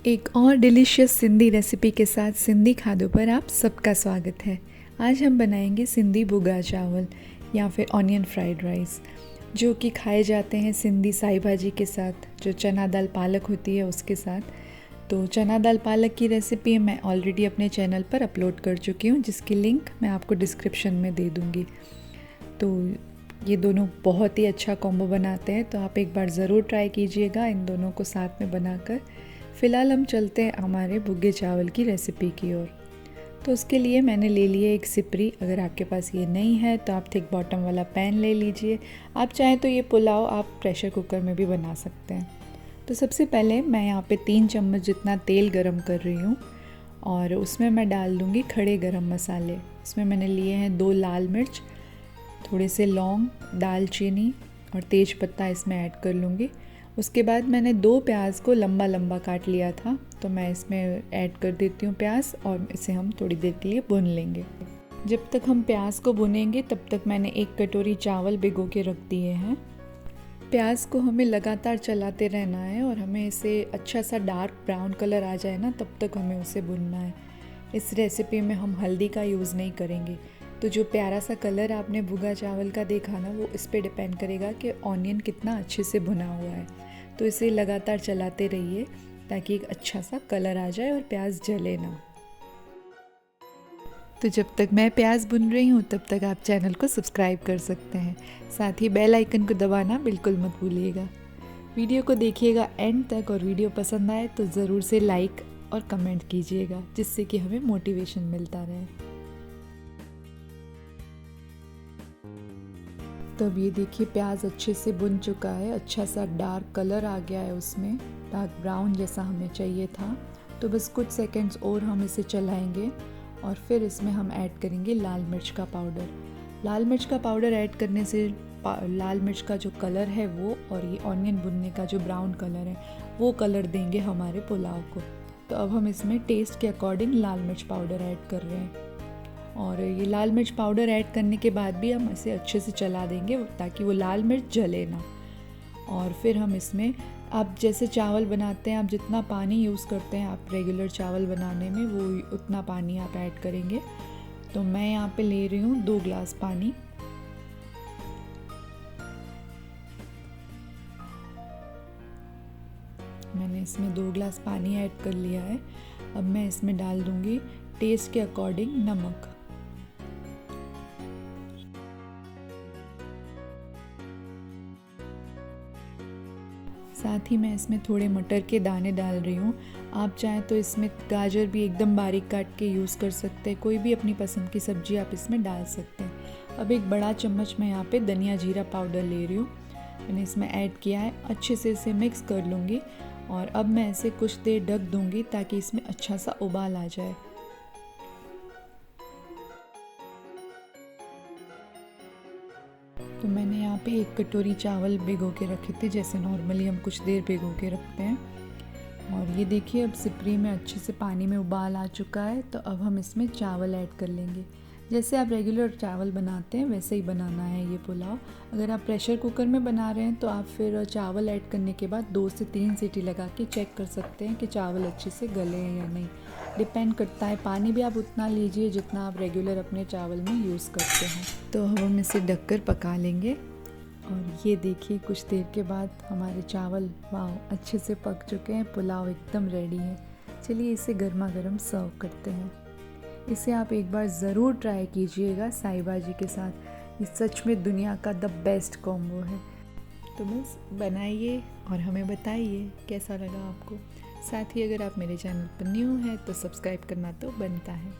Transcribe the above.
एक और delicious Sindhi recipe के साथ सिंधी खादों पर आप सबका स्वागत है। आज हम बनाएंगे सिंधी भुगा चावल या फिर ऑनियन फ्राइड राइस, जो कि खाए जाते हैं सिंधी साई भाजी के साथ, जो चना दाल पालक होती है उसके साथ। तो चना दाल पालक की रेसिपी मैं ऑलरेडी अपने चैनल पर अपलोड कर चुकी हूँ, जिसकी लिंक मैं आपको डिस्क्रिप्शन में दे दूँगी। तो ये दोनों बहुत ही अच्छा कॉम्बो बनाते हैं, तो आप एक बार ज़रूर ट्राई कीजिएगा इन दोनों को साथ में बनाकर। फ़िलहाल हम चलते हैं हमारे भुगे चावल की रेसिपी की ओर। तो उसके लिए मैंने ले लिए एक सिपरी। अगर आपके पास ये नहीं है तो आप थिक बॉटम वाला पैन ले लीजिए। आप चाहें तो ये पुलाव आप प्रेशर कुकर में भी बना सकते हैं। तो सबसे पहले मैं यहाँ पे 3 चम्मच जितना तेल गरम कर रही हूँ और उसमें मैं डाल दूँगी खड़े गरम मसाले। इसमें मैंने लिए हैं 2 लाल मिर्च, थोड़े से लौंग, दालचीनी और तेज पत्ता इसमें ऐड कर लूँगी। उसके बाद मैंने 2 प्याज को लंबा लंबा काट लिया था, तो मैं इसमें ऐड कर देती हूँ प्याज और इसे हम थोड़ी देर के लिए भून लेंगे। जब तक हम प्याज को भुनेंगे तब तक मैंने 1 कटोरी चावल भिगो के रख दिए हैं। प्याज को हमें लगातार चलाते रहना है और हमें इसे अच्छा सा डार्क ब्राउन कलर आ जाए ना, तब तक हमें उसे भुनना है। इस रेसिपी में हम हल्दी का यूज़ नहीं करेंगे। तो जो प्यारा सा कलर आपने भुगा चावल का देखा ना, वो इस पे डिपेंड करेगा कि ऑनियन कितना अच्छे से भुना हुआ है। तो इसे लगातार चलाते रहिए ताकि एक अच्छा सा कलर आ जाए और प्याज जले ना। तो जब तक मैं प्याज भुन रही हूँ तब तक आप चैनल को सब्सक्राइब कर सकते हैं। साथ ही बेल आइकन को दबाना बिल्कुल मत भूलिएगा। वीडियो को देखिएगा एंड तक, और वीडियो पसंद आए तो ज़रूर से लाइक और कमेंट कीजिएगा, जिससे कि हमें मोटिवेशन मिलता रहे। तो अब ये देखिए प्याज अच्छे से भुन चुका है, अच्छा सा डार्क कलर आ गया है, उसमें डार्क ब्राउन जैसा हमें चाहिए था। तो बस कुछ सेकंड्स और हम इसे चलाएंगे और फिर इसमें हम ऐड करेंगे लाल मिर्च का पाउडर। लाल मिर्च का पाउडर ऐड करने से लाल मिर्च का जो कलर है वो, और ये ऑनियन भुनने का जो ब्राउन कलर है वो कलर देंगे हमारे पुलाव को। तो अब हम इसमें टेस्ट के अकॉर्डिंग लाल मिर्च पाउडर ऐड कर रहे हैं, और ये लाल मिर्च पाउडर ऐड करने के बाद भी हम इसे अच्छे से चला देंगे ताकि वो लाल मिर्च जले ना। और फिर हम इसमें, आप जैसे चावल बनाते हैं, आप जितना पानी यूज़ करते हैं आप रेगुलर चावल बनाने में, वो उतना पानी आप ऐड करेंगे। तो मैं यहाँ पे ले रही हूँ 2 ग्लास पानी। मैंने इसमें 2 ग्लास पानी ऐड कर लिया है। अब मैं इसमें डाल दूँगी टेस्ट के अकॉर्डिंग नमक। साथ ही मैं इसमें थोड़े मटर के दाने डाल रही हूँ। आप चाहें तो इसमें गाजर भी एकदम बारीक काट के यूज़ कर सकते हैं। कोई भी अपनी पसंद की सब्ज़ी आप इसमें डाल सकते हैं। अब 1 बड़ा चम्मच मैं यहाँ पे धनिया जीरा पाउडर ले रही हूँ, मैंने इसमें ऐड किया है। अच्छे से इसे मिक्स कर लूँगी और अब मैं इसे कुछ देर ढक दूँगी ताकि इसमें अच्छा सा उबाल आ जाए। तो मैंने यहाँ पे 1 कटोरी चावल भिगो के रखे थे, जैसे नॉर्मली हम कुछ देर भिगो के रखते हैं। और ये देखिए अब सिपरी में अच्छे से पानी में उबाल आ चुका है। तो अब हम इसमें चावल ऐड कर लेंगे। जैसे आप रेगुलर चावल बनाते हैं वैसे ही बनाना है ये पुलाव। अगर आप प्रेशर कुकर में बना रहे हैं तो आप फिर चावल ऐड करने के बाद 2 से 3 सीटी लगा के चेक कर सकते हैं कि चावल अच्छे से गले हैं या नहीं। डिपेंड करता है, पानी भी आप उतना लीजिए जितना आप रेगुलर अपने चावल में यूज़ करते हैं। तो हम इसे ढककर पका लेंगे। और ये देखिए कुछ देर के बाद हमारे चावल वाव अच्छे से पक चुके हैं, पुलाव एकदम रेडी है। चलिए इसे गर्मा गर्म सर्व करते हैं। इसे आप एक बार ज़रूर ट्राई कीजिएगा साई भाजी के साथ। ये सच में दुनिया का द बेस्ट कॉम्बो है। तो बस बनाइए और हमें बताइए कैसा लगा आपको। साथ ही अगर आप मेरे चैनल पर न्यू हैं तो सब्सक्राइब करना तो बनता है।